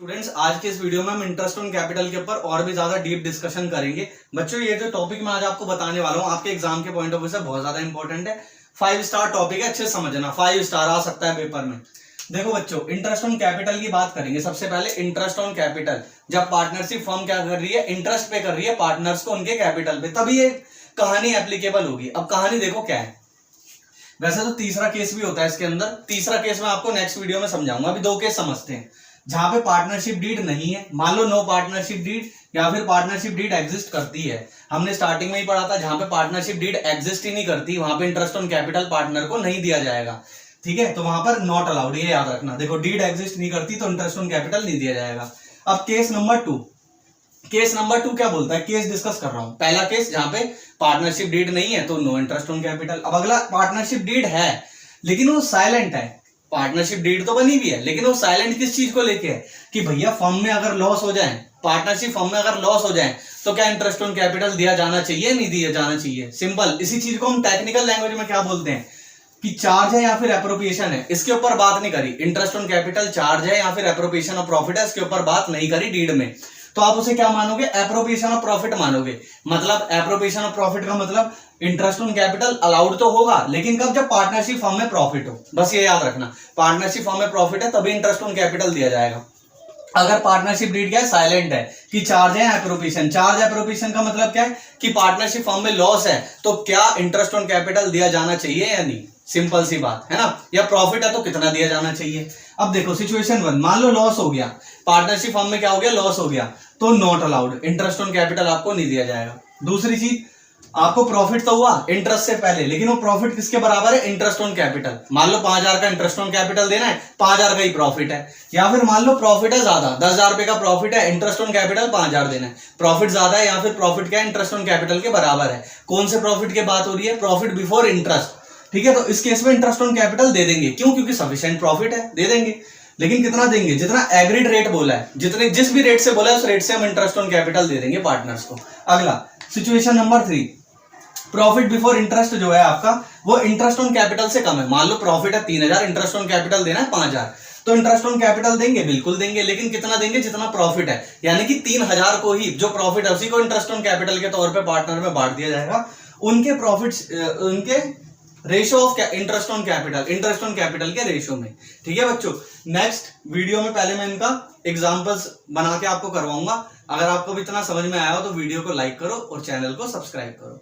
Students, आज के इस वीडियो में हम इंटरेस्ट ऑन कैपिटल के ऊपर और भी ज्यादा डीप डिस्कशन करेंगे। बच्चों, ये जो टॉपिक मैं आज आपको बताने वाला हूँ आपके एग्जाम के पॉइंट ऑफ व्यू से बहुत ज्यादा इंपॉर्टेंट है। 5 स्टार टॉपिक है, अच्छे समझना। 5 स्टार आ सकता है पेपर में। देखो बच्चों, इंटरेस्ट ऑन कैपिटल की बात करेंगे। सबसे पहले इंटरेस्ट ऑन कैपिटल, जब पार्टनरशिप फर्म क्या कर रही है, इंटरेस्ट पे कर रही है पार्टनर्स को उनके कैपिटल पे, तभी ये कहानी एप्लीकेबल होगी। अब कहानी देखो क्या है। वैसे तो तीसरा केस भी होता है इसके अंदर। तीसरा केस मैं आपको नेक्स्ट वीडियो में समझाऊंगा। अभी 2 केस समझते हैं जहां पे पार्टनरशिप डीड नहीं है। मान लो नो पार्टनरशिप डीड या फिर पार्टनरशिप डीड एग्जिस्ट करती है। हमने स्टार्टिंग में ही पढ़ा था, जहां पे पार्टनरशिप डीड एग्जिस्ट ही नहीं करती वहां पे इंटरेस्ट ऑन कैपिटल पार्टनर को नहीं दिया जाएगा। ठीक है, तो वहां पर नॉट अलाउड, ये याद रखना। देखो, डीड एग्जिस्ट नहीं करती तो इंटरेस्ट ऑन कैपिटल नहीं दिया जाएगा। अब केस नंबर 2, केस नंबर 2 क्या बोलता है, केस डिस्कस कर रहा हूं। पहला केस जहां पे पार्टनरशिप डीड नहीं है तो नो इंटरेस्ट ऑन कैपिटल। अब अगला पार्टनरशिप डीड है लेकिन वो साइलेंट है। पार्टनरशिप डीड तो बनी हुई है लेकिन वो साइलेंट किस चीज को लेके है कि भैया फर्म में अगर लॉस हो जाए, पार्टनरशिप फर्म में अगर लॉस हो जाए तो क्या इंटरेस्ट ऑन कैपिटल दिया जाना चाहिए, नहीं दिया जाना चाहिए। सिंपल। इसी चीज को हम टेक्निकल लैंग्वेज में क्या बोलते हैं कि चार्ज है या फिर एप्रोप्रिएशन है, इसके ऊपर बात नहीं करी। इंटरेस्ट ऑन कैपिटल चार्ज है या फिर एप्रोप्रिएशन ऑफ प्रॉफिट है, इसके ऊपर बात नहीं करी डीड में। तो आप उसे क्या मानोगे, एप्रोप्रिएशन ऑफ प्रॉफिट मानोगे। मतलब एप्रोप्रिएशन ऑफ प्रॉफिट का मतलब इंटरेस्ट ऑन कैपिटल अलाउड तो होगा लेकिन कब, जब पार्टनरशिप फर्म में प्रॉफिट हो। बस ये याद रखना, पार्टनरशिप फर्म में प्रॉफिट है तभी इंटरेस्ट ऑन कैपिटल दिया जाएगा। अगर पार्टनरशिप डीड क्या है, साइलेंट है कि चार्ज है एप्रोप्रिएशन। चार्ज एप्रोप्रिएशन का मतलब क्या है कि पार्टनरशिप फर्म में लॉस है तो क्या इंटरेस्ट ऑन कैपिटल दिया जाना चाहिए या नहीं। सिंपल सी बात है ना। या प्रॉफिट है तो कितना दिया जाना चाहिए। अब देखो सिचुएशन 1, मान लो लॉस हो गया, पार्टनरशिप फर्म में क्या हो गया, लॉस हो गया, तो not allowed, interest on capital आपको नहीं दिया जाएगा। दूसरी चीज, आपको प्रॉफिट तो हुआ इंटरेस्ट से पहले लेकिन वो प्रॉफिट किसके बराबर है, इंटरेस्ट ऑन कैपिटल। मान लो 5,000 का इंटरेस्ट ऑन कैपिटल देना है, 5,000 का ही प्रॉफिट है। या फिर मान लो प्रॉफिट है ज्यादा, 10,000 रुपए का प्रॉफिट है, इंटरेस्ट ऑन कैपिटल 5,000 देना है। प्रॉफिट ज्यादा है या फिर प्रॉफिट क्या है, इंटरेस्ट ऑन कैपिटल के बराबर है। कौन से प्रॉफिट की बात हो रही है, प्रॉफिट बिफोर इंटरेस्ट। ठीक है, तो इस केस में इंटरेस्ट ऑन कैपिटल दे देंगे। क्यों, क्योंकि सफिशिएंट प्रॉफिट है, दे देंगे। लेकिन कितना देंगे, जितना एग्रीड रेट बोला है, जितने जिस भी रेट से बोला है उस रेट से हम इंटरेस्ट ऑन कैपिटल दे देंगे पार्टनर्स को। अगला situation number 3, profit before interest जो है आपका वो इंटरेस्ट ऑन कैपिटल से कम है। मान लो प्रॉफिट है 3,000, इंटरेस्ट ऑन कैपिटल देना है 5,000, तो इंटरेस्ट ऑन कैपिटल देंगे, बिल्कुल देंगे। लेकिन कितना देंगे, जितना प्रॉफिट है, यानी कि 3,000 को ही, जो प्रॉफिट है उसी को इंटरेस्ट ऑन कैपिटल के तौर पे पार्टनर में बांट दिया जाएगा। उनके प्रॉफिट्स, उनके ratio of interest on capital, interest on capital के रेशो में। ठीक है बच्चों, नेक्स्ट वीडियो में पहले मैं इनका एग्जांपल्स बना के आपको करवाऊंगा। अगर आपको भी इतना समझ में आया हो तो वीडियो को लाइक करो और चैनल को सब्सक्राइब करो।